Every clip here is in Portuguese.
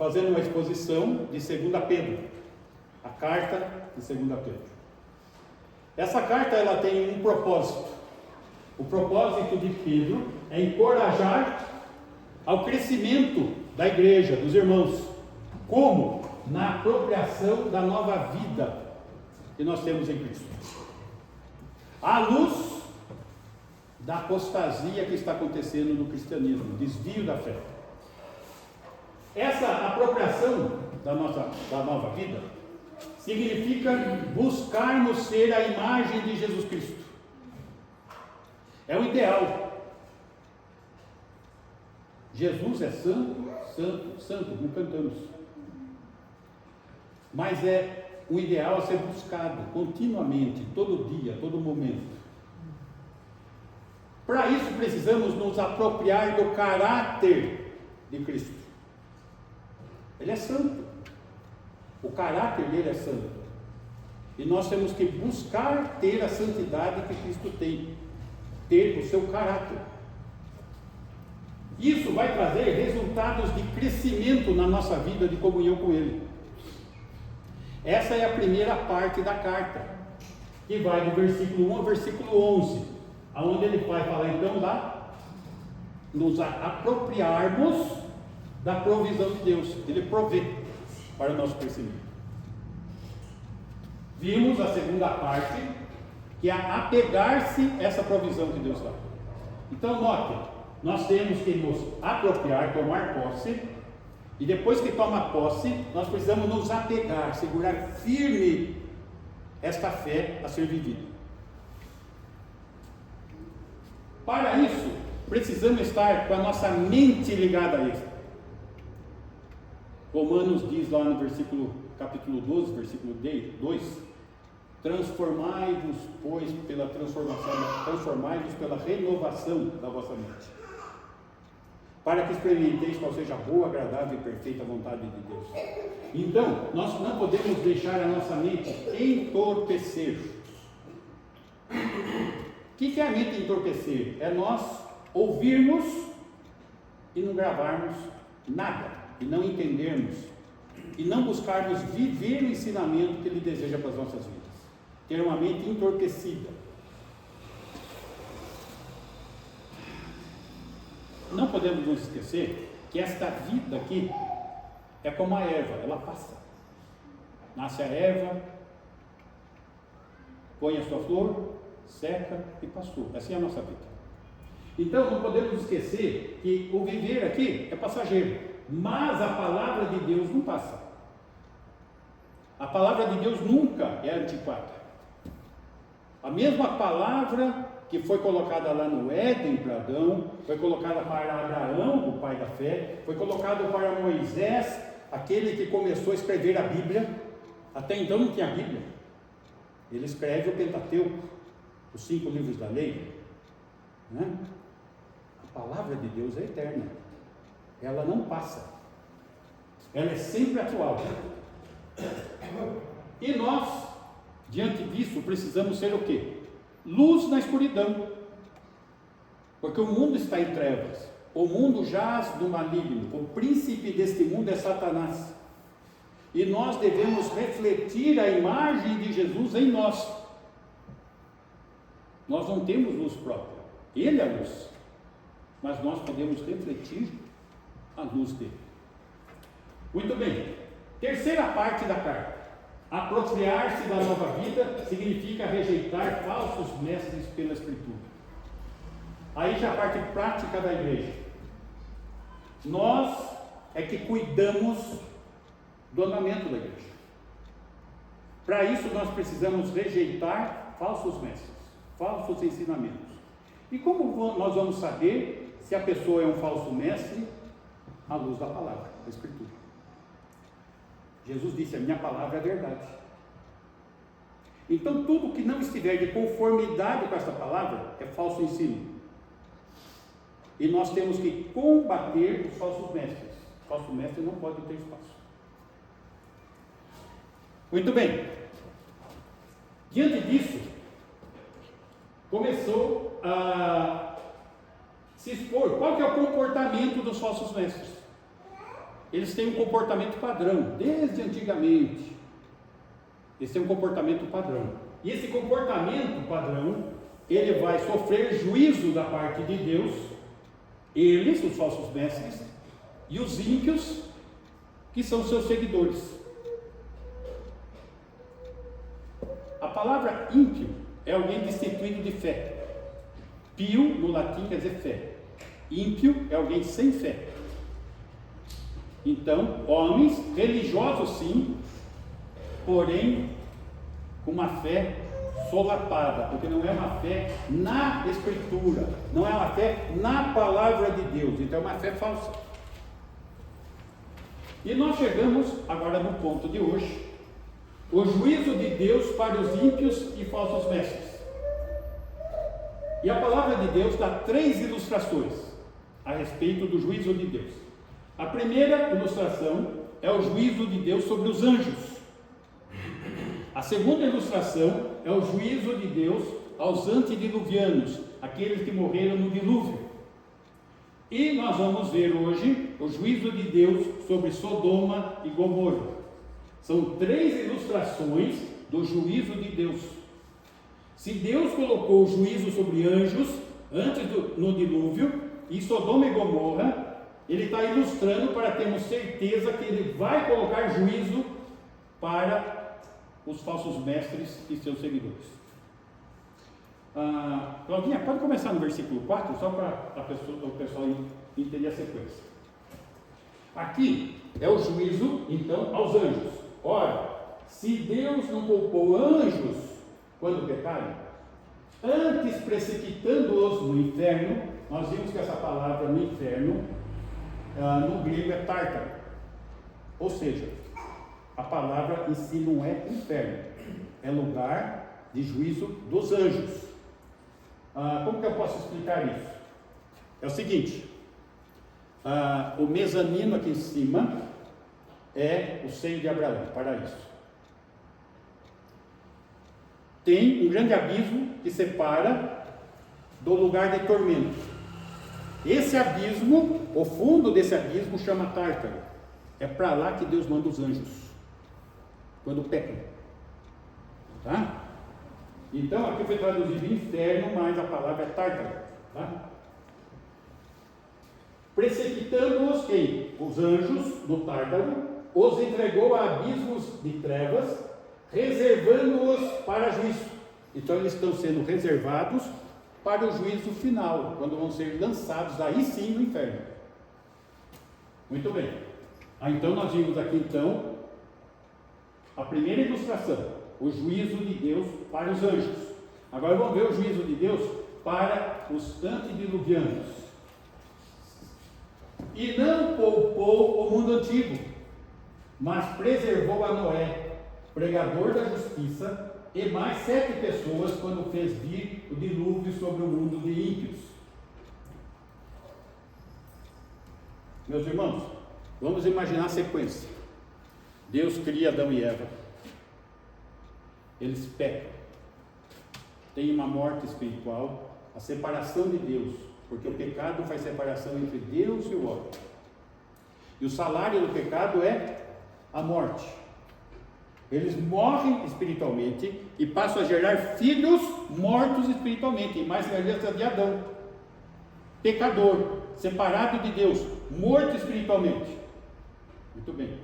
fazendo uma exposição de 2 Pedro, a carta de 2 Pedro. Essa carta ela tem um propósito. O propósito de Pedro é encorajar ao crescimento da igreja, dos irmãos. Como? Na apropriação da nova vida que nós temos em Cristo. À luz da apostasia que está acontecendo no cristianismo, desvio da fé. Essa apropriação da nova vida significa buscarmos ser a imagem de Jesus Cristo. É o ideal. Jesus é santo, santo, santo, como cantamos. Mas o ideal a ser buscado continuamente, todo dia, todo momento. Para isso precisamos nos apropriar do caráter de Cristo. Ele é santo. O caráter dele é santo. E nós temos que buscar ter a santidade que Cristo tem. Ter o seu caráter. Isso vai trazer resultados de crescimento na nossa vida de comunhão com Ele. Essa é a primeira parte da carta, que vai do versículo 1 ao versículo 11, onde ele vai falar então nos apropriarmos da provisão de Deus. Ele provê para o nosso crescimento. Vimos a segunda parte, que é apegar-se a essa provisão que Deus dá. Então notem, nós temos que nos apropriar, tomar posse, e depois que toma posse, nós precisamos nos apegar, segurar firme esta fé a ser vivida. Para isso, precisamos estar com a nossa mente ligada a isso. Romanos diz lá no capítulo 12, versículo 2: transformai-vos, pois, transformai-vos pela renovação da vossa mente, para que experimenteis qual seja a boa, agradável e perfeita vontade de Deus. Então, nós não podemos deixar a nossa mente entorpecer. O que é a mente entorpecer? É nós ouvirmos e não gravarmos nada, e não entendermos, e não buscarmos viver o ensinamento que Ele deseja para as nossas vidas. Ter uma mente entorpecida. Não podemos nos esquecer que esta vida aqui é como a erva, ela passa. Nasce a erva, põe a sua flor, seca e passou. Essa é a nossa vida. Então não podemos esquecer que o viver aqui é passageiro, mas a palavra de Deus não passa. A palavra de Deus nunca é antiquada. A mesma palavra que foi colocada lá no Éden para Adão, foi colocada para Abraão, o pai da fé, foi colocada para Moisés, aquele que começou a escrever a Bíblia. Até então não tinha a Bíblia. Ele escreve o Pentateuco, os 5 livros da lei, né? A palavra de Deus é eterna, ela não passa, ela é sempre atual. E nós, diante disso, precisamos ser o quê? Luz na escuridão, porque o mundo está em trevas, o mundo jaz no maligno, o príncipe deste mundo é Satanás, e nós devemos refletir a imagem de Jesus em nós. Nós não temos luz própria, Ele é a luz, mas nós podemos refletir a luz dele. Muito bem, terceira parte da carta. Apropriar-se da nova vida significa rejeitar falsos mestres pela Escritura. Aí já a parte prática da igreja. Nós é que cuidamos do andamento da igreja. Para isso nós precisamos rejeitar falsos mestres, falsos ensinamentos. E como nós vamos saber se a pessoa é um falso mestre? À luz da palavra, da Escritura. Jesus disse: a minha palavra é a verdade. Então tudo que não estiver de conformidade com essa palavra é falso ensino. E nós temos que combater os falsos mestres. Os falsos mestres não podem ter espaço. Muito bem. Diante disso, começou a se expor qual que é o comportamento dos falsos mestres. eles têm um comportamento padrão, desde antigamente. Eles têm um comportamento padrão. E esse comportamento padrão, ele vai sofrer juízo da parte de Deus, eles, os falsos mestres, e os ímpios, que são seus seguidores. A palavra ímpio é alguém destituído de fé. Pio, no latim, quer dizer fé. Ímpio é alguém sem fé. Então, homens religiosos sim, porém com uma fé solapada, porque não é uma fé na Escritura, não é uma fé na palavra de Deus, então é uma fé falsa. E nós chegamos agora no ponto de hoje, o juízo de Deus para os ímpios e falsos mestres. E a palavra de Deus dá 3 ilustrações a respeito do juízo de Deus. A primeira ilustração é o juízo de Deus sobre os anjos. A segunda ilustração é o juízo de Deus aos antediluvianos, aqueles que morreram no dilúvio. E nós vamos ver hoje o juízo de Deus sobre Sodoma e Gomorra. São 3 ilustrações do juízo de Deus. Se Deus colocou o juízo sobre anjos antes no dilúvio, e Sodoma e Gomorra, Ele está ilustrando para termos certeza que Ele vai colocar juízo para os falsos mestres e seus seguidores. Claudinha, pode começar no versículo 4, só para o pessoal entender a sequência. Aqui é o juízo, então, aos anjos. Ora, se Deus não poupou anjos quando pecaram, antes precipitando-os no inferno, nós vimos que essa palavra no inferno, no grego é tártaro, ou seja, a palavra em si não é inferno, é lugar de juízo dos anjos. Como que eu posso explicar isso? É o seguinte, o mezanino aqui em cima é o seio de Abraão, paraíso. Tem um grande abismo que separa do lugar de tormento. Esse abismo, o fundo desse abismo chama Tártaro. É para lá que Deus manda os anjos, quando pecam. Tá? Então aqui foi traduzido inferno, mas a palavra é Tártaro. Tá? Precipitando-os quem? Os anjos no Tártaro, os entregou a abismos de trevas, reservando-os para juízo. Então eles estão sendo reservados para o juízo final, quando vão ser lançados aí sim no inferno. Muito bem. Então nós vimos aqui então a primeira ilustração, o juízo de Deus para os anjos. Agora vamos ver o juízo de Deus para os antediluvianos. E não poupou o mundo antigo, mas preservou a Noé, pregador da justiça, e mais 7 pessoas quando fez vir o dilúvio sobre o mundo de ímpios. Meus irmãos, vamos imaginar a sequência. Deus cria Adão e Eva. Eles pecam. Tem uma morte espiritual, a separação de Deus, porque o pecado faz separação entre Deus e o homem. E o salário do pecado é a morte. Eles morrem espiritualmente e passam a gerar filhos mortos espiritualmente, mais semelhança de Adão, pecador, separado de Deus, morto espiritualmente. Muito bem.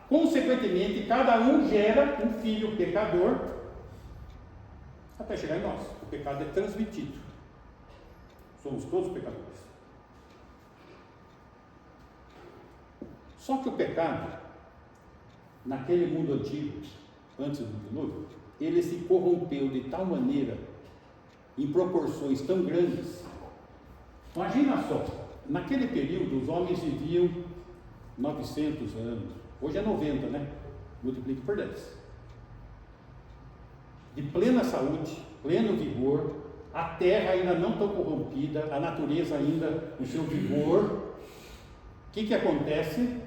Consequentemente, cada um gera um filho pecador, até chegar em nós. O pecado é transmitido. Somos todos pecadores. Só que o pecado, naquele mundo antigo, antes do dilúvio, ele se corrompeu de tal maneira, em proporções tão grandes. Imagina só, naquele período os homens viviam 900 anos, hoje é 90, né? Multiplique por 10. De plena saúde, pleno vigor, a terra ainda não tão corrompida, a natureza ainda no seu vigor. O que acontece?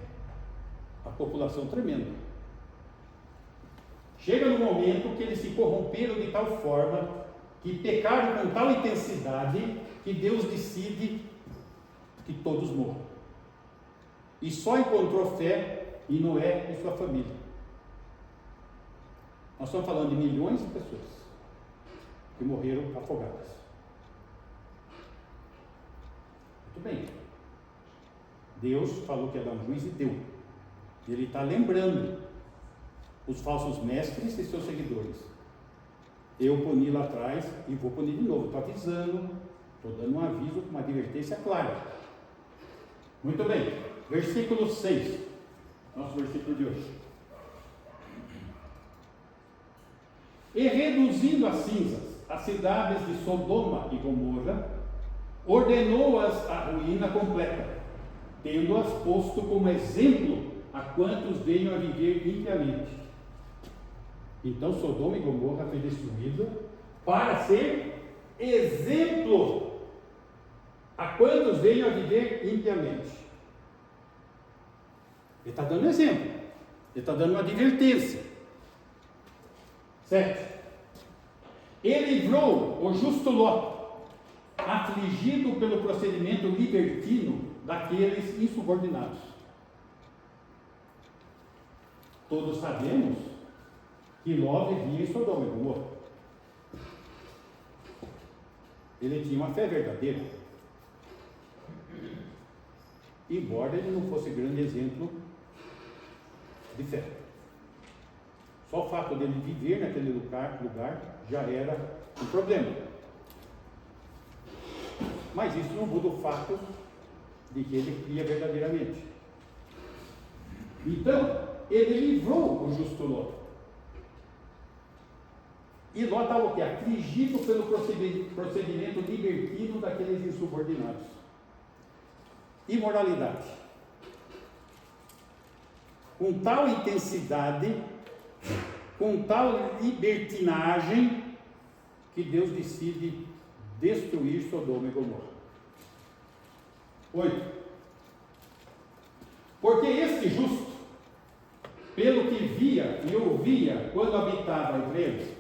A população tremenda. Chega no momento que eles se corromperam de tal forma, que pecaram com tal intensidade, que Deus decide que todos morram. e só encontrou fé em Noé e sua família. Nós estamos falando de milhões de pessoas que morreram afogadas. Muito bem. Deus falou que ia dar um juízo e deu. Ele está lembrando os falsos mestres e seus seguidores. Eu puni lá atrás e vou punir de novo. Estou avisando, estou dando um aviso, uma advertência clara. Muito bem. Versículo 6. Nosso versículo de hoje. E reduzindo a cinzas as cidades de Sodoma e Gomorra, ordenou-as à ruína completa, tendo-as posto como exemplo a quantos venham a viver impiamente. Então Sodoma e Gomorra foi destruída para ser exemplo a quantos venham a viver impiamente. Ele está dando exemplo, ele está dando uma advertência. 7. Ele livrou o justo Ló, afligido pelo procedimento libertino daqueles insubordinados. Todos sabemos que Ló vivia em Sodoma e Gomorra. Ele tinha uma fé verdadeira, embora ele não fosse grande exemplo de fé. Só o fato dele viver naquele lugar já era um problema. Mas isso não muda o fato de que ele cria verdadeiramente. Então, ele livrou o justo Ló. E Ló estava o quê? Afligido pelo procedimento libertino daqueles insubordinados. Imoralidade. Com tal intensidade, com tal libertinagem, que Deus decide destruir Sodoma e Gomorra. 8. Porque este justo, pelo que via e ouvia quando habitava entre eles,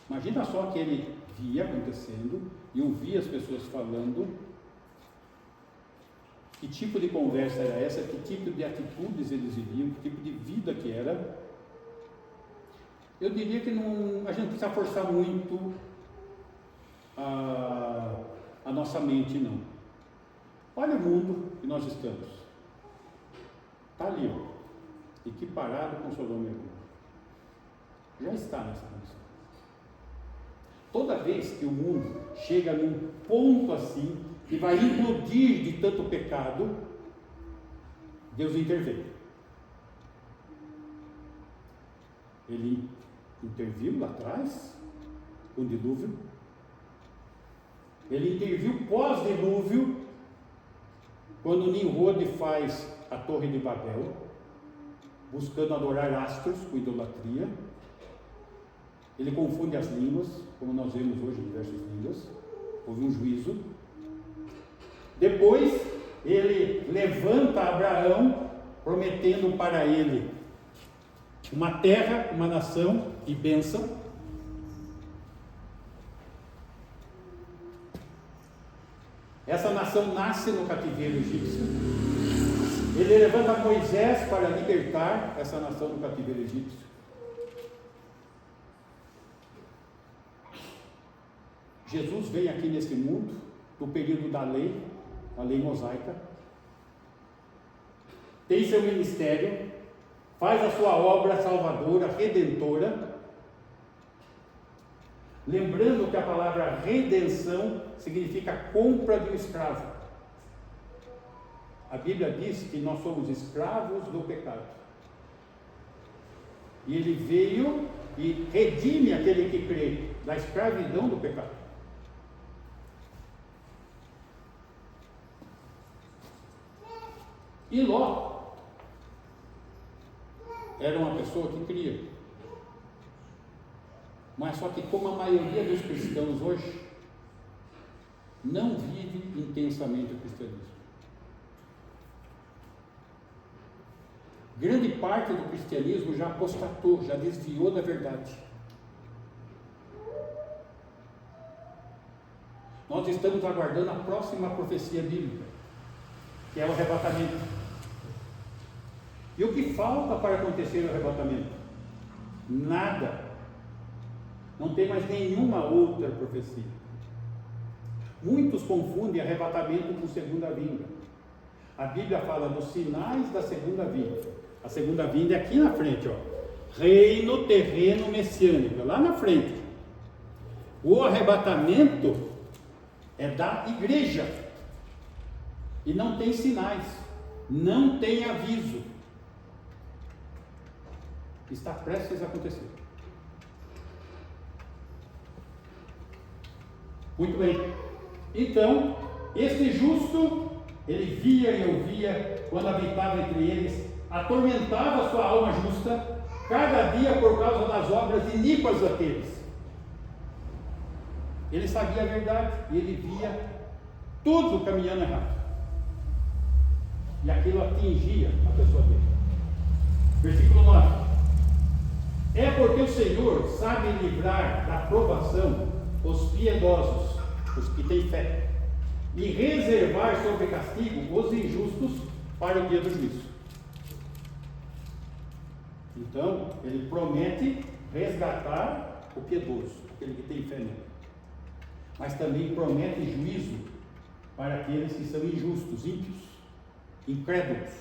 imagina só que ele via acontecendo e ouvia as pessoas falando, que tipo de conversa era essa, que tipo de atitudes eles viviam, que tipo de vida que era. Eu diria que a gente não precisa forçar muito a nossa mente, não. Olha o mundo que nós estamos. Está ali, ó, equiparado com Sodoma e Gomorra. Já está nessa condição. Toda vez que o mundo chega num ponto assim, que vai implodir de tanto pecado, Deus intervém. Ele interviu lá atrás, com o dilúvio. Ele interviu pós-dilúvio, quando Nimrod faz a Torre de Babel, buscando adorar astros com idolatria. Ele confunde as línguas, como nós vemos hoje em diversas línguas. Houve um juízo. Depois, ele levanta Abraão, prometendo para ele uma terra, uma nação e bênção. Essa nação nasce no cativeiro egípcio. Ele levanta Moisés para libertar essa nação do cativeiro egípcio. Jesus vem aqui nesse mundo, no período da lei, a lei mosaica, tem seu ministério, faz a sua obra salvadora, redentora. Lembrando que a palavra redenção significa compra de um escravo. A Bíblia diz que nós somos escravos do pecado. E ele veio e redime aquele que crê da escravidão do pecado. E Ló era uma pessoa que cria. Mas só que, como a maioria dos cristãos hoje não vive intensamente o cristianismo. Grande parte do cristianismo já apostatou, já desviou da verdade. Nós estamos aguardando a próxima profecia bíblica, que é o arrebatamento. E o que falta para acontecer o arrebatamento? Nada. Não tem mais nenhuma outra profecia. Muitos confundem arrebatamento com segunda vinda. A Bíblia fala dos sinais da segunda vinda. A segunda vinda é aqui na frente, ó. Reino terreno messiânico, lá na frente. O arrebatamento é da igreja. E não tem sinais, não tem aviso. Está prestes a acontecer. Muito bem. Então, este justo, ele via e ouvia quando habitava entre eles, atormentava sua alma justa, cada dia por causa das obras iníquas daqueles. Ele sabia a verdade e ele via tudo caminhando errado. E aquilo atingia a pessoa dele. Versículo 9. É porque o Senhor sabe livrar da provação os piedosos, os que têm fé, e reservar sob castigo os injustos para o dia do juízo. Então, ele promete resgatar o piedoso, aquele que tem fé nele. Mas também promete juízo para aqueles que são injustos, ímpios, incrédulos.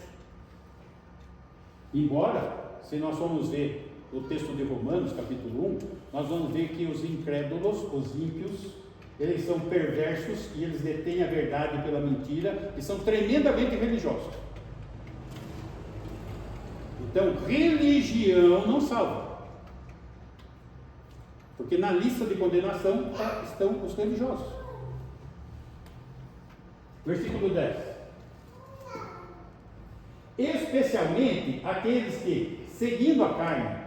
Embora, se nós formos ver o texto de Romanos, capítulo 1, nós vamos ver que os incrédulos, os ímpios, eles são perversos e eles detêm a verdade pela mentira e são tremendamente religiosos. Então, religião não salva. Porque na lista de condenação estão os religiosos. Versículo 10. Especialmente aqueles que, seguindo a carne,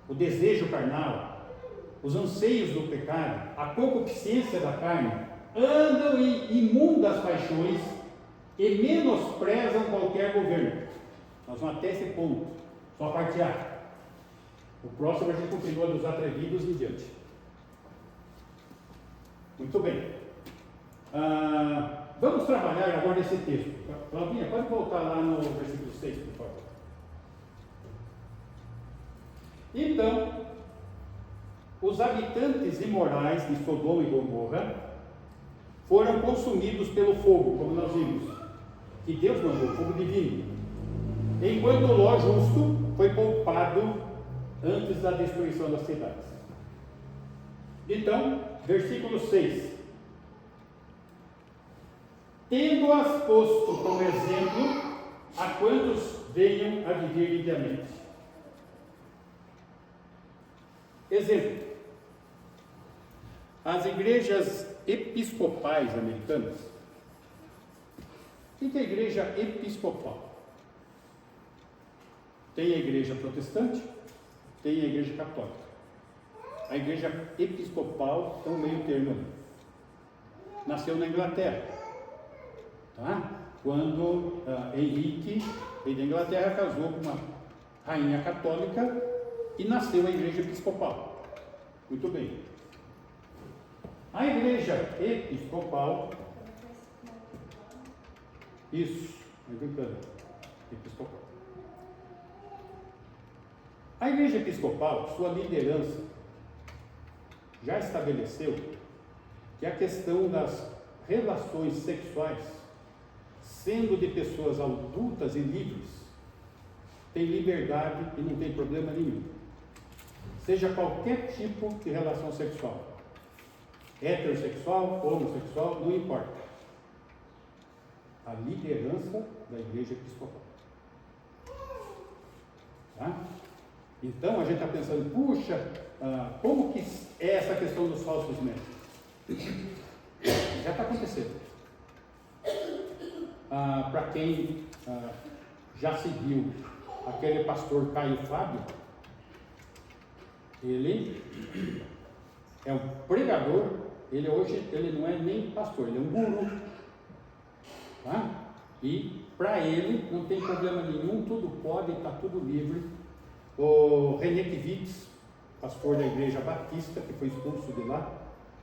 o desejo carnal, os anseios do pecado, a concupiscência da carne, andam em imundas paixões e menosprezam qualquer governo. Nós vamos até esse ponto, só a parte A. O próximo a gente continua dos atrevidos em diante. Muito bem. Vamos trabalhar agora nesse texto. Claudinha, pode voltar lá no versículo 6, por favor. Então, os habitantes imorais de Sodoma e Gomorra foram consumidos pelo fogo, como nós vimos, que Deus mandou, fogo divino, enquanto Ló justo foi poupado antes da destruição das cidades. Então, versículo 6. Tendo-as posto como exemplo a quantos venham a viver liviamente. Exemplo. As igrejas episcopais americanas. O que é a igreja episcopal? Tem a igreja protestante, tem a igreja católica. A igreja episcopal é um meio termo ali. Nasceu na Inglaterra, tá? Quando Henrique, rei da Inglaterra, casou com uma rainha católica e nasceu a igreja episcopal. Muito bem. A igreja episcopal, isso, anglicana, episcopal. A igreja episcopal, sua liderança, já estabeleceu que a questão das relações sexuais, sendo de pessoas adultas e livres, tem liberdade e não tem problema nenhum. Seja qualquer tipo de relação sexual, heterossexual, homossexual, não importa. A liderança da igreja episcopal. Tá? Então a gente está pensando, puxa, como que é essa questão dos falsos mestres? Já está acontecendo. Para quem já seguiu aquele pastor Caio Fábio, ele é um pregador, ele hoje não é nem pastor, ele é um guru. Tá? E para ele não tem problema nenhum, tudo pode, está tudo livre. O René Kivitz, pastor da igreja batista, que foi expulso de lá,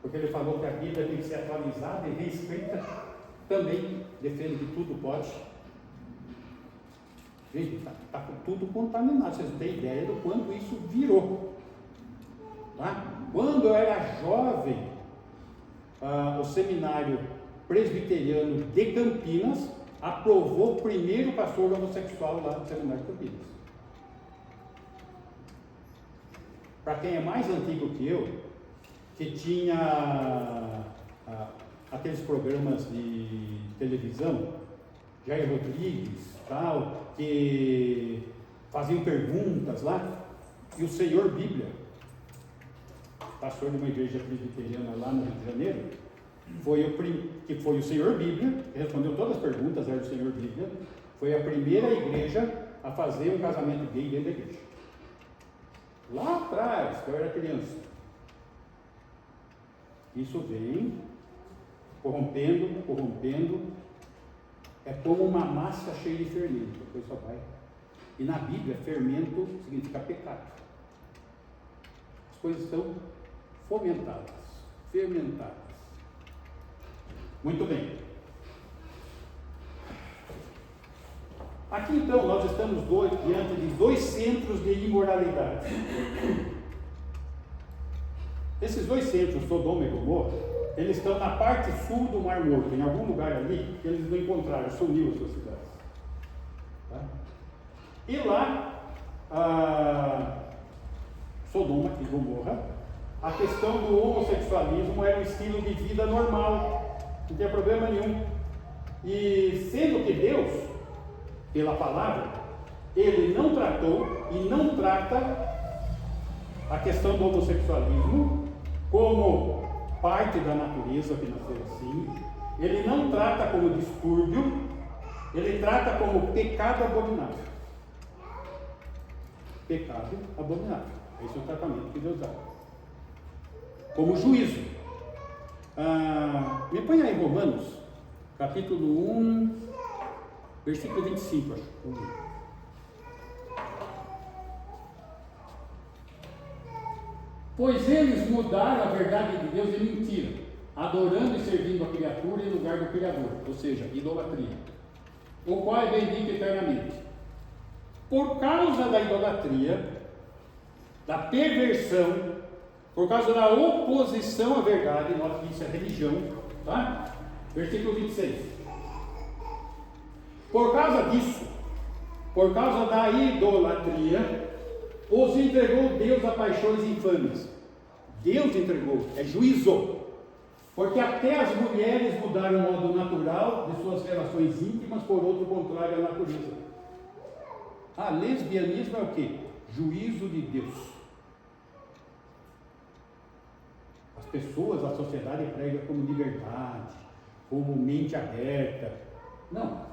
porque ele falou que a Bíblia tem que ser atualizada e reescrita, também defende que tudo pode. Gente, está tudo contaminado, vocês não têm ideia do quanto isso virou. Tá? Quando eu era jovem, o seminário presbiteriano de Campinas aprovou o primeiro pastor homossexual lá no seminário de Campinas. Para quem é mais antigo que eu, que tinha aqueles programas de televisão, Jair Rodrigues, tal, que faziam perguntas lá, e o Senhor Bíblia, pastor de uma igreja presbiteriana lá no Rio de Janeiro, foi o Senhor Bíblia, que respondeu todas as perguntas, era o Senhor Bíblia, foi a primeira igreja a fazer um casamento gay dentro da igreja. Lá atrás, que eu era criança. Isso vem corrompendo, é como uma massa cheia de fermento, depois só vai. E na Bíblia, fermento significa pecado. As coisas estão fermentadas. Muito bem. Aqui então nós estamos diante de dois centros de imoralidade. Esses dois centros, Sodoma e Gomorra, eles estão na parte sul do Mar Morto, em algum lugar ali que eles não encontraram, sumiu as suas cidades. Tá? E lá, Sodoma e Gomorra, a questão do homossexualismo era um estilo de vida normal, não tinha problema nenhum. E sendo que Deus, pela palavra, ele não tratou e não trata a questão do homossexualismo como parte da natureza que nasceu assim, ele não trata como distúrbio, ele trata como pecado abominável. Pecado abominável. Esse é o tratamento que Deus dá. Como juízo. Me põe aí Romanos, capítulo 1, versículo 25, acho. Pois eles mudaram a verdade de Deus em mentira, adorando e servindo a criatura em lugar do Criador, ou seja, idolatria, o qual é bendito eternamente. Por causa da idolatria, da perversão, por causa da oposição à verdade, nota que isso é religião, tá? Versículo 26. Por causa disso, por causa da idolatria, os entregou Deus a paixões infames. Deus entregou, é juízo. Porque até as mulheres mudaram o modo natural de suas relações íntimas por outro contrário à natureza. Lesbianismo é o quê? Juízo de Deus. As pessoas, a sociedade prega como liberdade, como mente aberta. Não.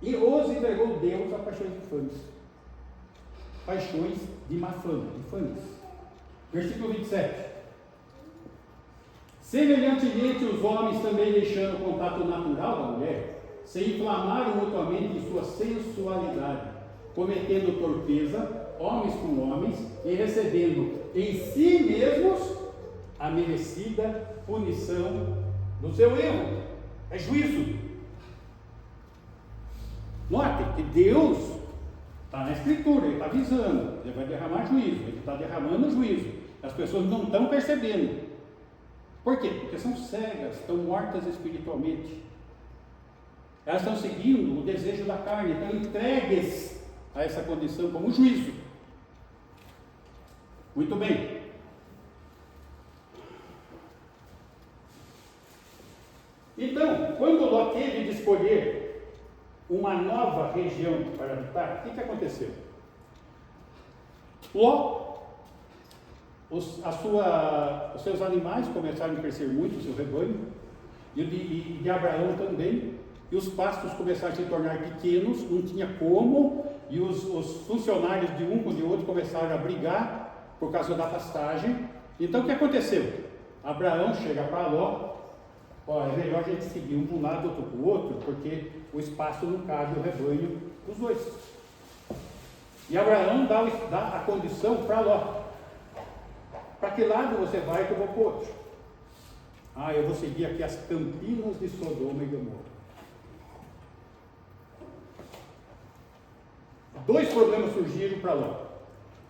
E os entregou Deus a paixões infames. Paixões de má fama, infames. Versículo 27. Semelhantemente, os homens também, deixando o contato natural da mulher, se inflamaram mutuamente em sua sensualidade, cometendo torpeza, homens com homens, e recebendo em si mesmos a merecida punição do seu erro. É juízo. Note que Deus está na Escritura, Ele está avisando, Ele vai derramar juízo, Ele está derramando juízo. As pessoas não estão percebendo. Por quê? Porque são cegas, estão mortas espiritualmente. Elas estão seguindo o desejo da carne, estão entregues a essa condição como juízo. Muito bem. Então, quando Ló teve de escolher uma nova região para habitar, o que aconteceu? Ló, os seus animais começaram a crescer muito, o seu rebanho, e de Abraão também, e os pastos começaram a se tornar pequenos, não tinha como, e os funcionários de um com o outro começaram a brigar por causa da pastagem. Então o que aconteceu? Abraão chega para Ló, é melhor a gente seguir um para um lado, outro para o outro, porque o espaço não cabe o rebanho dos dois. E Abraão dá a condição para Ló. Para que lado você vai que eu vou para o outro? Eu vou seguir aqui as campinas de Sodoma e Gomorra. Dois problemas surgiram para Ló.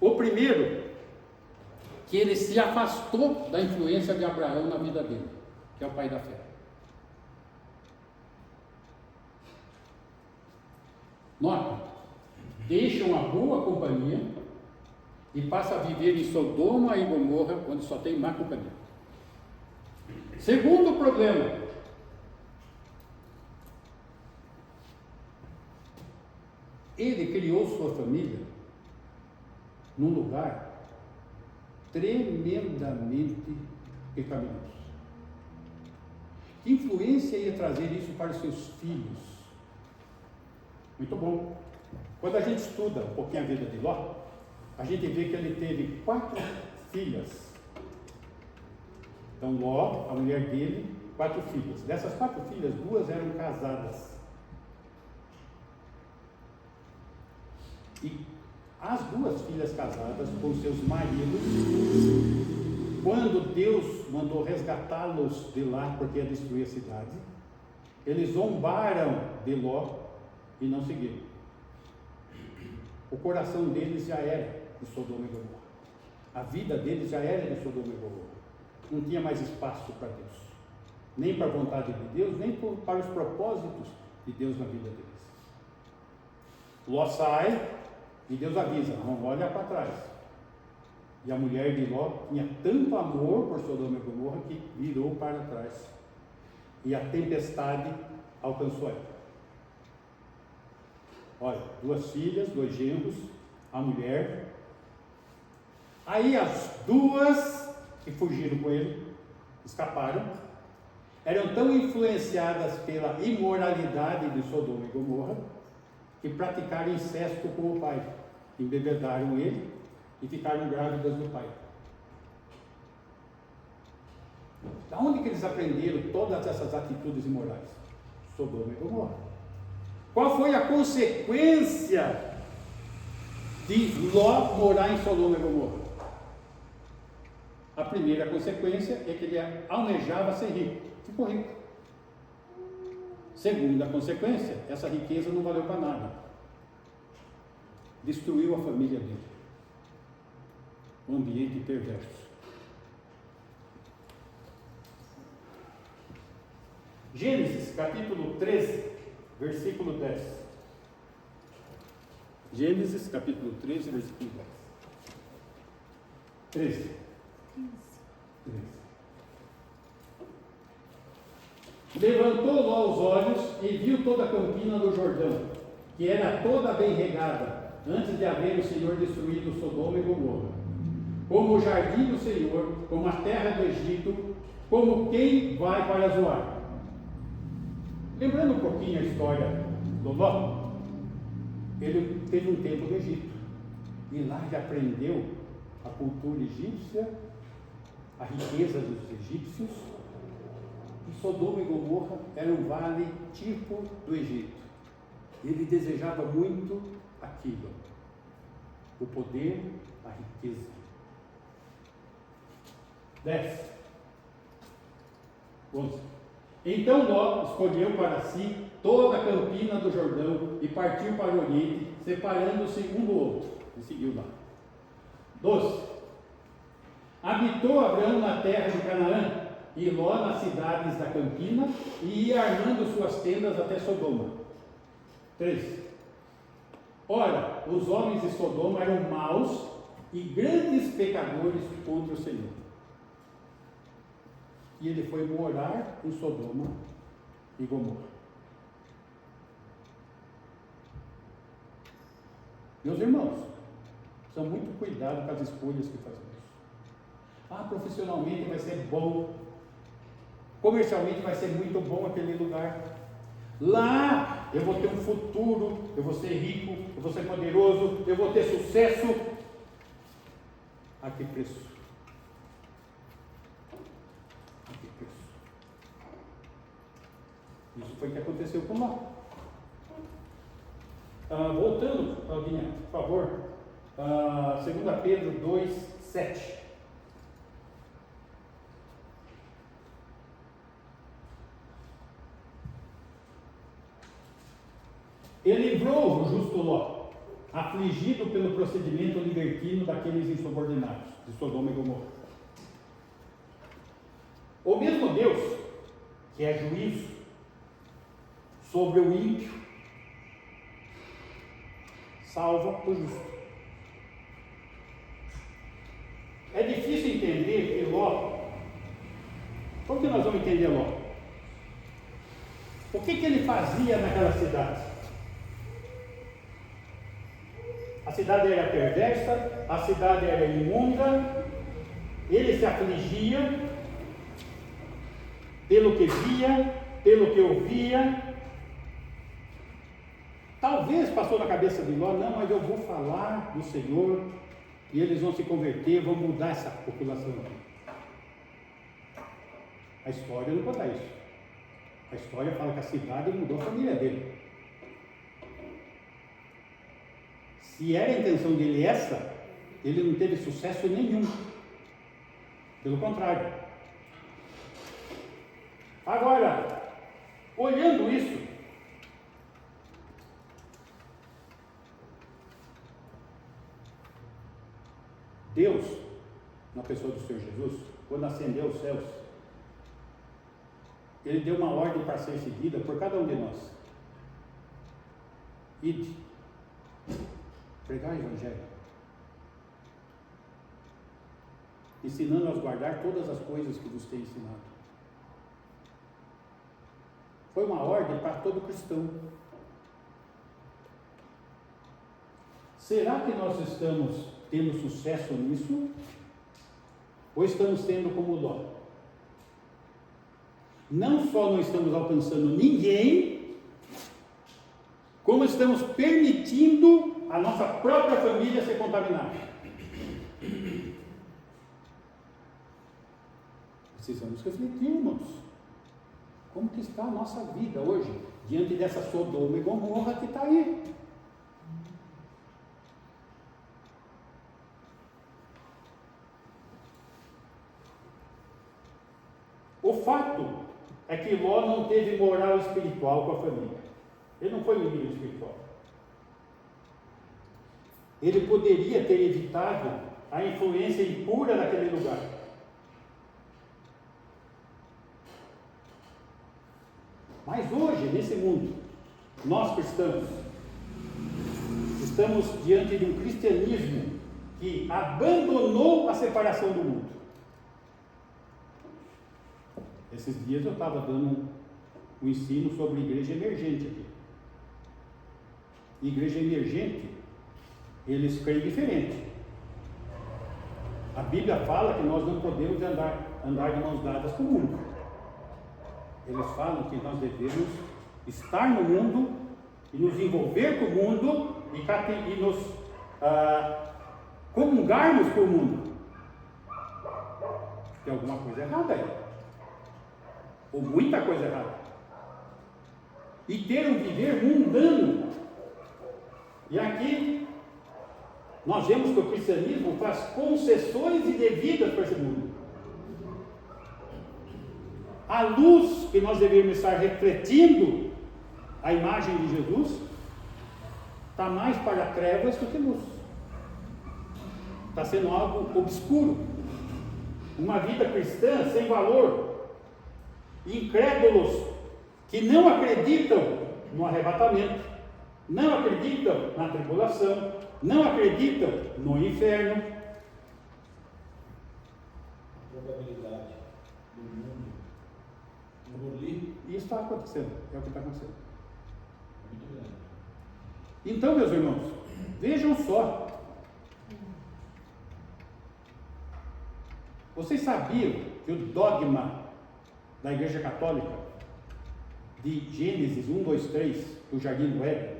O primeiro, que ele se afastou da influência de Abraão na vida dele, que é o pai da fé. Nota, deixa uma boa companhia e passa a viver em Sodoma e Gomorra, onde só tem má companhia. Segundo problema, ele criou sua família num lugar tremendamente pecaminoso. Que influência ia trazer isso para os seus filhos? Muito bom. Quando a gente estuda um pouquinho a vida de Ló, a gente vê que ele teve 4 filhas. Então Ló, a mulher dele, 4 filhas. Dessas 4 filhas, 2 eram casadas. E as 2 filhas casadas com seus maridos, quando Deus mandou resgatá-los de lá porque ia destruir a cidade, eles zombaram de Ló e não seguiram. O coração deles já era de Sodoma e Gomorra. A vida deles já era de Sodoma e Gomorra. Não tinha mais espaço para Deus, nem para a vontade de Deus, nem para os propósitos de Deus na vida deles. Ló sai e Deus avisa, não olha para trás. E a mulher de Ló tinha tanto amor por Sodoma e Gomorra que virou para trás. E a tempestade alcançou ela. Olha, 2 filhas, 2 genros, a mulher. Aí as 2 que fugiram com ele, escaparam, eram tão influenciadas pela imoralidade de Sodoma e Gomorra, que praticaram incesto com o pai, embebedaram ele e ficaram grávidas do pai. Da onde que eles aprenderam todas essas atitudes imorais? Sodoma e Gomorra. Qual foi a consequência de Ló morar em Sodoma e Gomorra? A primeira consequência é que ele almejava ser rico, ficou rico. Segunda consequência, essa riqueza não valeu para nada. Destruiu a família dele. Um ambiente perverso. Gênesis capítulo 13, versículo 10. Gênesis capítulo 13, versículo 10. 13. 13. Levantou Ló os olhos e viu toda a campina do Jordão, que era toda bem regada, antes de haver o Senhor destruído Sodoma e Gomorra, como o jardim do Senhor, como a terra do Egito, como quem vai para Zoar. Lembrando um pouquinho a história do Ló, ele teve um tempo no Egito, e lá ele aprendeu a cultura egípcia, a riqueza dos egípcios. E Sodoma e Gomorra era um vale tipo do Egito. Ele desejava muito aquilo, o poder, a riqueza. 10. 11. Então Ló escolheu para si toda a campina do Jordão e partiu para o Oriente, separando-se um do outro, e seguiu lá. 12. Habitou Abraão na terra de Canaã, e Ló nas cidades da campina, e ia armando suas tendas até Sodoma. 13. Ora, os homens de Sodoma eram maus e grandes pecadores contra o Senhor. E ele foi morar em Sodoma e Gomorra. Meus irmãos, são muito cuidado com as escolhas que fazemos. Profissionalmente vai ser bom, comercialmente vai ser muito bom aquele lugar. Lá eu vou ter um futuro, eu vou ser rico, eu vou ser poderoso, eu vou ter sucesso. A que preço? A que preço? Isso foi o que aconteceu com Ló. Voltando, Claudinha, por favor, 2 Pedro 2, 7. Ele livrou o justo Ló, afligido pelo procedimento libertino daqueles insubordinados de Sodoma e Gomorra. O mesmo Deus que é juízo sobre o ímpio salva o justo. É difícil entender que Ló. Como que nós vamos entender Ló? O que ele fazia naquela cidade? A cidade era perversa, a cidade era imunda, ele se afligia pelo que via, pelo que ouvia. Talvez passou na cabeça de Ló, não, mas eu vou falar do Senhor e eles vão se converter, vão mudar essa população aqui. A história não conta isso. A história fala que a cidade mudou a família dele. Se era a intenção dele essa, ele não teve sucesso nenhum. Pelo contrário. Agora, olhando isso, Deus, na pessoa do Senhor Jesus, quando ascendeu aos céus, Ele deu uma ordem para ser seguida por cada um de nós. Ide, pregar o Evangelho, ensinando-os a guardar todas as coisas que vos tenho ensinado. Foi uma ordem para todo cristão. Será que nós estamos tendo sucesso nisso? Ou estamos tendo como Ló? Não só não estamos alcançando ninguém, como estamos permitindo a nossa própria família ser contaminada. Precisamos refletir, irmãos. Como que está a nossa vida hoje, diante dessa Sodoma e Gomorra que está aí? O fato é que Ló não teve moral espiritual com a família. Ele não foi um líder espiritual. Ele poderia ter evitado a influência impura daquele lugar. Mas hoje, nesse mundo, nós cristãos, estamos diante de um cristianismo que abandonou a separação do mundo. Esses dias eu estava dando um ensino sobre igreja emergente aqui. Igreja emergente, eles creem diferente. A Bíblia fala que nós não podemos andar de mãos dadas com o mundo. Eles falam que nós devemos estar no mundo e nos envolver com o mundo e nos comungarmos com o mundo. Tem alguma coisa errada aí. Ou muita coisa errada. E ter um viver mundano. E aqui nós vemos que o cristianismo faz concessões indevidas para esse mundo. A luz que nós devemos estar refletindo a imagem de Jesus está mais para trevas do que luz. Está sendo algo obscuro. Uma vida cristã sem valor. Incrédulos que não acreditam no arrebatamento, não acreditam na tribulação, não acreditam no inferno. A probabilidade do mundo engolir. Isso está acontecendo, é o que está acontecendo. Muito grande. Então, meus irmãos, vejam só. Vocês sabiam que o dogma da Igreja Católica de Gênesis 1, 2, 3, do Jardim do Éden,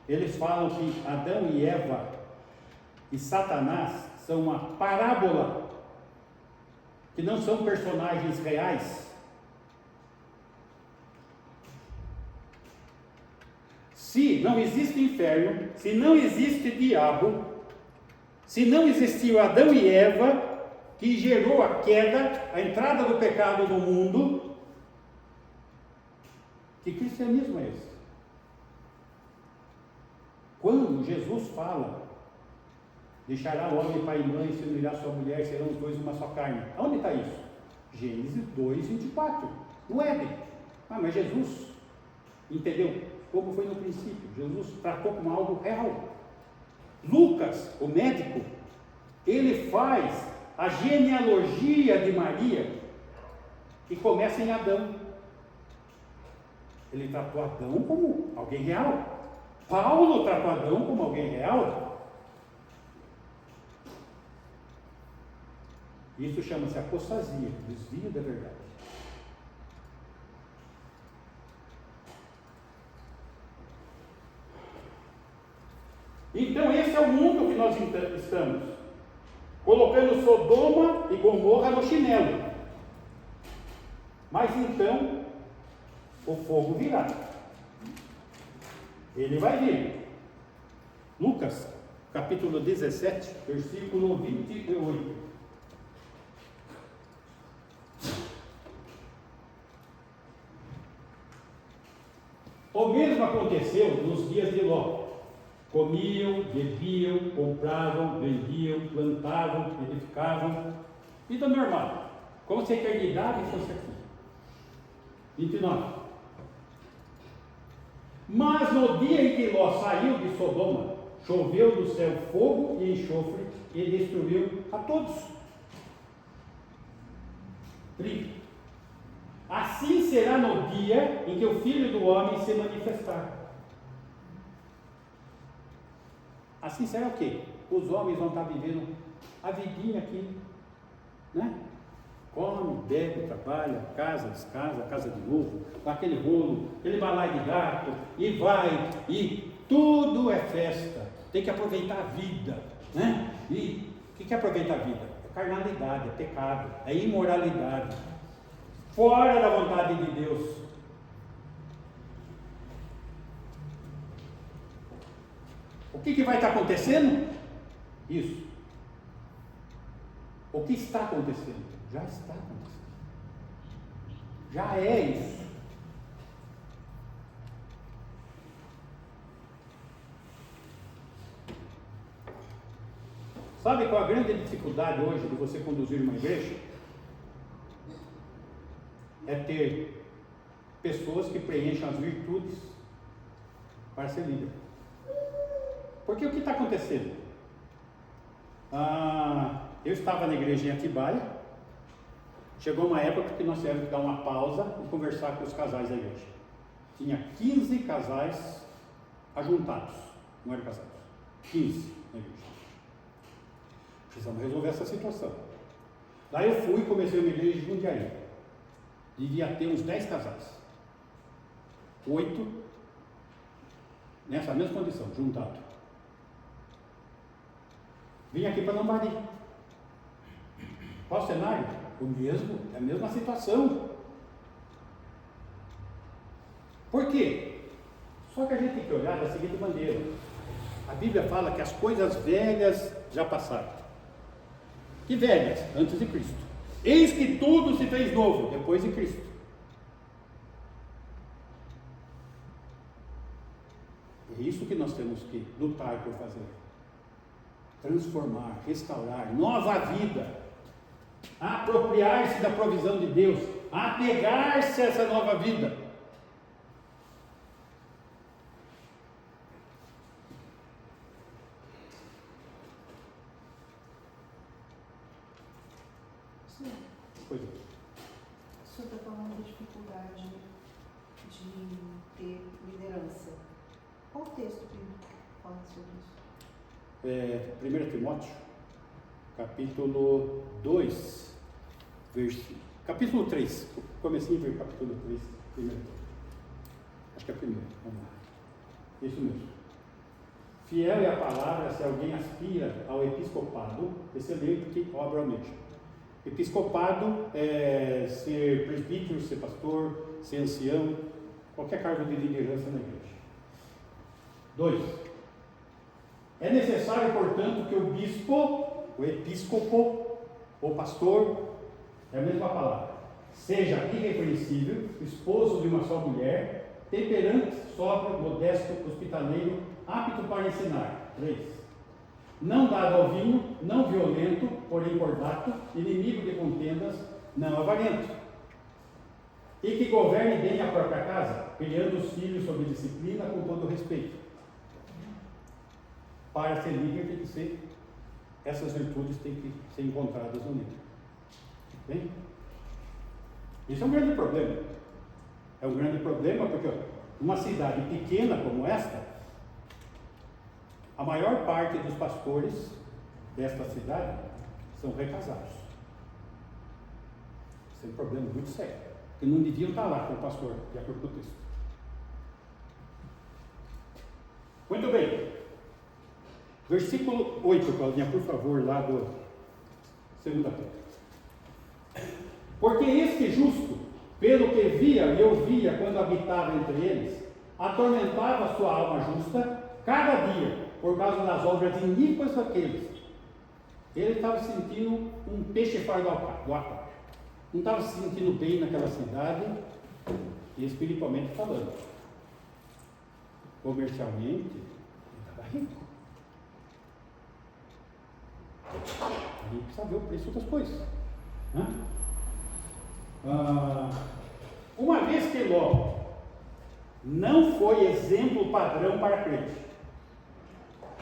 eles falam que Adão e Eva e Satanás são uma parábola, que não são personagens reais. Se não existe inferno, se não existe diabo, se não existiu Adão e Eva, que gerou a queda, a entrada do pecado no mundo, que cristianismo é esse? Quando Jesus fala, deixará o homem pai e mãe, se unirá sua mulher, serão os dois uma só carne. Onde está isso? Gênesis 2, 24. No Éden. Mas Jesus entendeu como foi no princípio. Jesus tratou como algo real. Lucas, o médico, ele faz a genealogia de Maria e começa em Adão. Ele tratou Adão como alguém real. Paulo tratou Adão como alguém real. Isso chama-se apostasia, desvio da verdade. Então esse é o mundo que nós estamos, colocando Sodoma e Gomorra no chinelo. Mas então o fogo virá. Ele vai vir. Lucas, capítulo 17, versículo 28. O mesmo aconteceu nos dias de Ló. Comiam, bebiam, compravam, vendiam, plantavam, edificavam. Vida normal. Como se a eternidade fosse aqui. 29. Mas no dia em que Ló saiu de Sodoma, choveu do céu fogo e enxofre e destruiu a todos. 30. Assim será no dia em que o Filho do Homem se manifestar. Assim será o quê? Os homens vão estar vivendo a vidinha aqui, né? Come, bebe, trabalha, casa, descasa, casa de novo, com aquele rolo, aquele balaio de gato, e vai, e tudo é festa. Tem que aproveitar a vida, né? E o que é aproveitar a vida? É carnalidade, é pecado, é imoralidade, fora da vontade de Deus. O que vai estar acontecendo? Isso. O que está acontecendo? Já está acontecendo. Já é isso. Sabe qual a grande dificuldade hoje de você conduzir uma igreja? É ter pessoas que preencham as virtudes para ser líder. Porque o que está acontecendo? Eu estava na igreja em Atibaia. Chegou uma época que nós tivemos que dar uma pausa e conversar com os casais da igreja. Tinha 15 casais ajuntados, não eram casados. 15 na igreja. Precisamos resolver essa situação. Daí eu fui e comecei uma igreja de Jundiaí. Devia ter uns 10 casais. 8 nessa mesma condição, juntado. Vim aqui para Lambari. Qual o cenário? O mesmo, é a mesma situação. Por quê? Só que a gente tem que olhar da seguinte maneira. A Bíblia fala que as coisas velhas já passaram. Que velhas? Antes de Cristo. Eis que tudo se fez novo, depois de Cristo. É isso que nós temos que lutar por fazer. Transformar, restaurar, nova vida, apropriar-se da provisão de Deus, apegar-se a essa nova vida. Sim. Pois é. O senhor está falando da dificuldade de ter liderança. Qual o texto que fala sobre isso? 1 Timóteo, capítulo 2, capítulo 3, comecinho do capítulo 3, primeiro. Acho que é primeiro, vamos lá. Isso mesmo. Fiel é a palavra se alguém aspira ao episcopado, excelente que obra almeja. Episcopado é ser presbítero, ser pastor, ser ancião, qualquer cargo de liderança na igreja. 2. É necessário, portanto, que o bispo, o episcopo, o pastor, é a mesma palavra, seja irrepreensível, esposo de uma só mulher, temperante, sóbrio, modesto, hospitaleiro, apto para ensinar. 3. Não dado ao vinho, não violento, porém cordato, inimigo de contendas, não avarento. E que governe bem a própria casa, criando os filhos sob disciplina com todo respeito. Para ser líder tem que ser, essas virtudes têm que ser encontradas no líder. Bem? Isso é um grande problema. É um grande problema porque uma cidade pequena como esta, a maior parte dos pastores desta cidade são recasados. Isso é um problema muito sério. Que não deviam estar lá com o pastor, de acordo com o texto. Muito bem. Versículo 8, Claudinha, por favor, lá do 2 Pedro. Porque este justo, pelo que via e ouvia quando habitava entre eles, atormentava sua alma justa cada dia, por causa das obras iníquas daqueles. Ele estava sentindo um peixe fora do aquário. Não estava se sentindo bem naquela cidade, e espiritualmente falando. Comercialmente, ele estava rico. A gente precisa ver o preço das coisas. Uma vez que Ló não foi exemplo padrão para crente,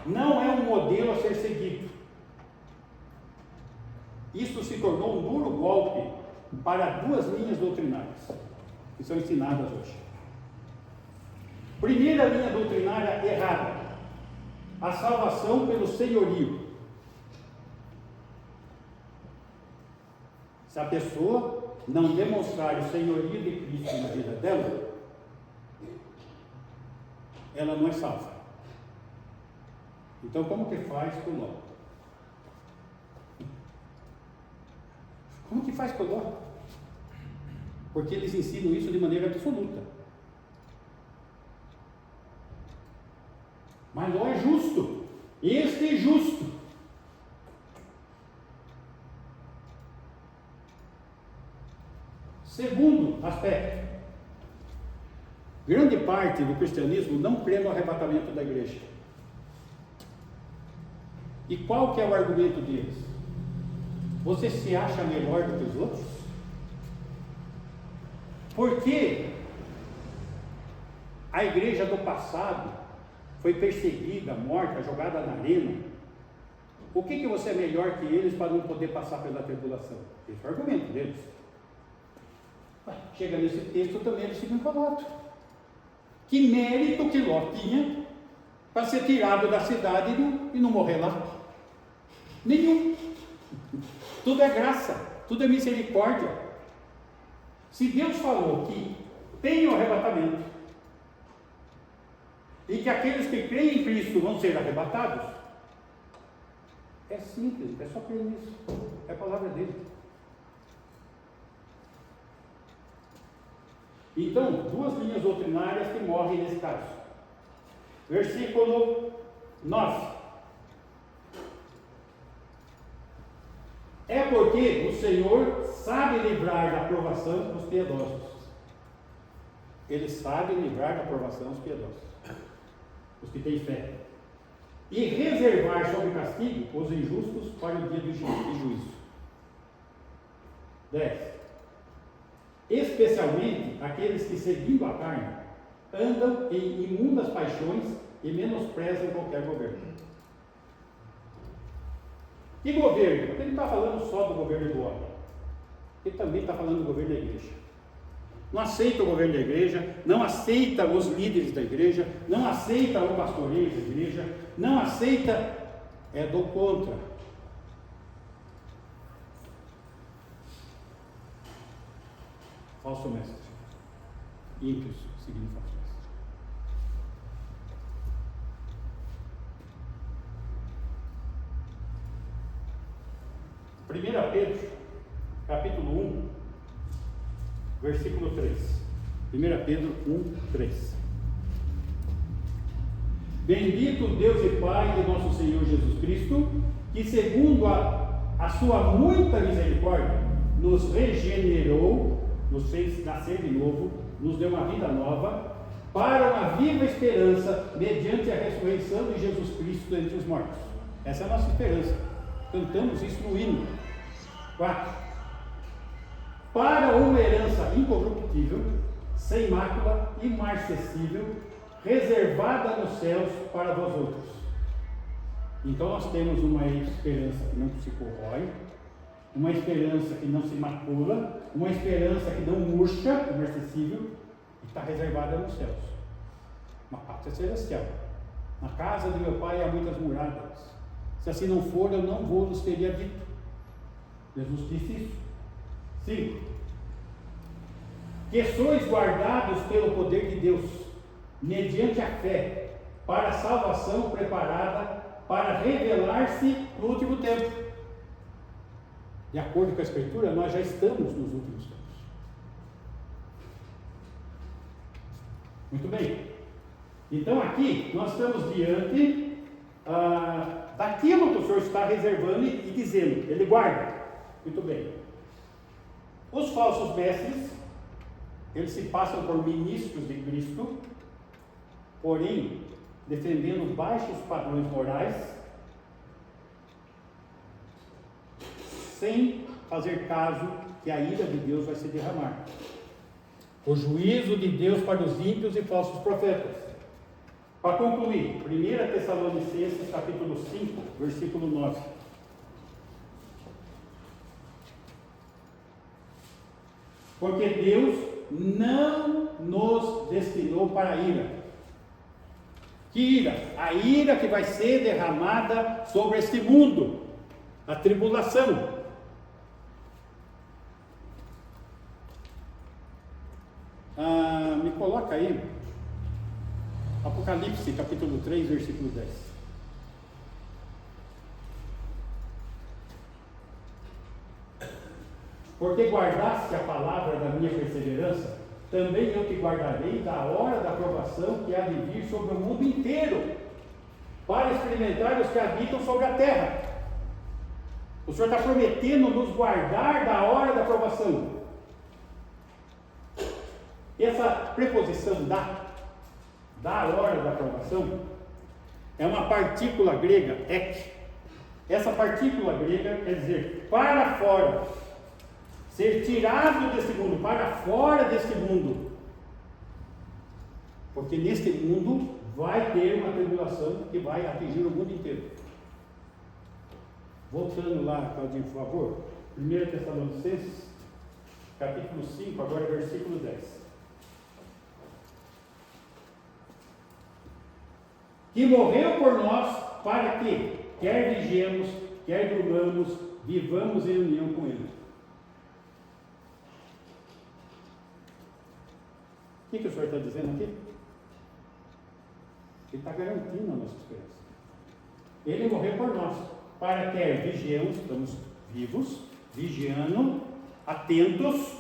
não é um modelo a ser seguido, isso se tornou um duro golpe para duas linhas doutrinárias que são ensinadas hoje. Primeira linha doutrinária errada: a salvação pelo senhorio. Se a pessoa não demonstrar o senhorio de Cristo na vida dela, ela não é salva. Então, como que faz com Ló? Como que faz com Ló? Porque eles ensinam isso de maneira absoluta. Mas Ló é justo. Este é justo. Segundo aspecto, grande parte do cristianismo não crê no arrebatamento da igreja. E qual que é o argumento deles? Você se acha melhor do que os outros? Porque a igreja do passado foi perseguida, morta, jogada na arena. O que você é melhor que eles para não poder passar pela tribulação? Esse é o argumento deles. Chega nesse texto também eles ficam falados. Que mérito que Ló tinha para ser tirado da cidade e não morrer lá? Nenhum. Tudo é graça, tudo é misericórdia. Se Deus falou que tem o arrebatamento e que aqueles que creem em Cristo vão ser arrebatados, é simples, é só crer nisso. É a palavra dele. Então, duas linhas doutrinárias que morrem nesse caso. Versículo 9. É porque o Senhor sabe livrar da provação os piedosos. Ele sabe livrar da provação os piedosos, os que têm fé, e reservar sob castigo os injustos para o dia do juízo. 10. Especialmente aqueles que, seguindo a carne, andam em imundas paixões e menosprezam qualquer governo. Que governo? Porque ele não está falando só do governo do homem, ele também está falando do governo da igreja. Não aceita o governo da igreja, não aceita os líderes da igreja, não aceita o pastoreio da igreja, não aceita, é do contra. Falso mestre, ímpios seguindo falso mestre. 1 Pedro, capítulo 1, versículo 3. 1 Pedro 1, 3. Bendito Deus e Pai de nosso Senhor Jesus Cristo, que segundo a sua muita misericórdia, nos regenerou, nos fez nascer de novo, nos deu uma vida nova, para uma viva esperança mediante a ressurreição de Jesus Cristo entre os mortos. Essa é a nossa esperança. Cantamos isso no hino. 4. Para uma herança incorruptível, sem mácula, imarcessível, reservada nos céus para vós outros. Então nós temos uma esperança que não se corrói, uma esperança que não se macula, uma esperança que não murcha, imarcessível, e está reservada nos céus. Uma pátria celestial. Na casa de meu pai há muitas moradas. Se assim não for, eu não vou nos teria dito. Jesus disse isso. 5. Que sois guardados pelo poder de Deus, mediante a fé, para a salvação preparada para revelar-se no último tempo. De acordo com a Escritura, nós já estamos nos últimos tempos. Muito bem. Então aqui nós estamos diante daquilo que o Senhor está reservando e dizendo. Ele guarda. Muito bem. Os falsos mestres, eles se passam por ministros de Cristo, porém, defendendo baixos padrões morais, sem fazer caso que a ira de Deus vai se derramar. O juízo de Deus para os ímpios e falsos profetas. Para concluir, 1 Tessalonicenses capítulo 5, versículo 9. Porque Deus não nos destinou para a ira. Que ira? A ira que vai ser derramada sobre este mundo, a tribulação. Me coloca aí, Apocalipse capítulo 3, versículo 10. Porque guardaste a palavra da minha perseverança, também eu te guardarei da hora da provação que há de vir sobre o mundo inteiro, para experimentar os que habitam sobre a terra. O Senhor está prometendo nos guardar da hora da provação. Essa preposição da hora da provação, é uma partícula grega, ek. Essa partícula grega quer dizer para fora, ser tirado deste mundo, para fora deste mundo. Porque neste mundo vai ter uma tribulação que vai atingir o mundo inteiro. Voltando lá, Claudinho, por favor. 1 Tessalonicenses, capítulo 5, agora versículo 10. Que morreu por nós para que, quer vigiemos, quer durmamos, vivamos em união com Ele. O que o Senhor está dizendo aqui? Ele está garantindo a nossa esperança. Ele morreu por nós, para quer vigiemos, estamos vivos, vigiando, atentos,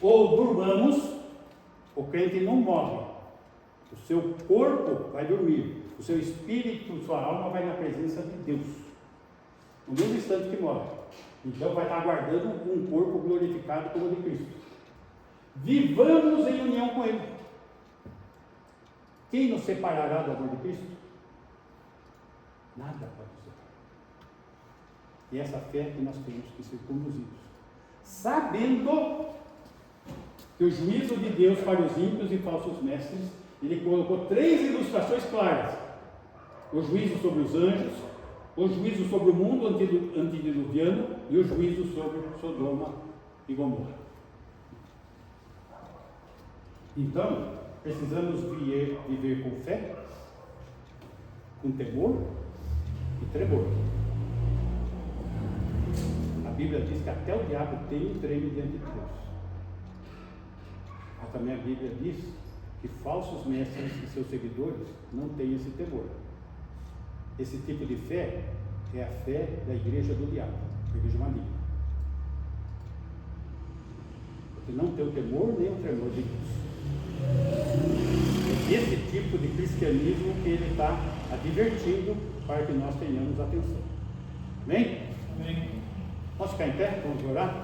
ou durmamos. O crente não morre. O seu corpo vai dormir, o seu espírito, sua alma vai na presença de Deus. No mesmo instante que morre. Então vai estar aguardando um corpo glorificado como o de Cristo. Vivamos em união com Ele. Quem nos separará do amor de Cristo? Nada pode nos separar. E essa fé que nós temos que ser conduzidos, sabendo que o juízo de Deus para os ímpios e falsos mestres, ele colocou 3 ilustrações claras: o juízo sobre os anjos, o juízo sobre o mundo antediluviano e o juízo sobre Sodoma e Gomorra. Então, precisamos viver com fé, com temor e tremor. A Bíblia diz que até o diabo tem e treme diante de Deus. Mas também a Bíblia diz que falsos mestres e seus seguidores não têm esse temor. Esse tipo de fé é a fé da igreja do diabo, a igreja maligna. Porque não tem o temor nem o tremor de Deus. É esse tipo de cristianismo que ele está advertindo para que nós tenhamos atenção. Amém? Amém. Vamos ficar em pé? Vamos orar?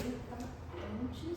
ele está antes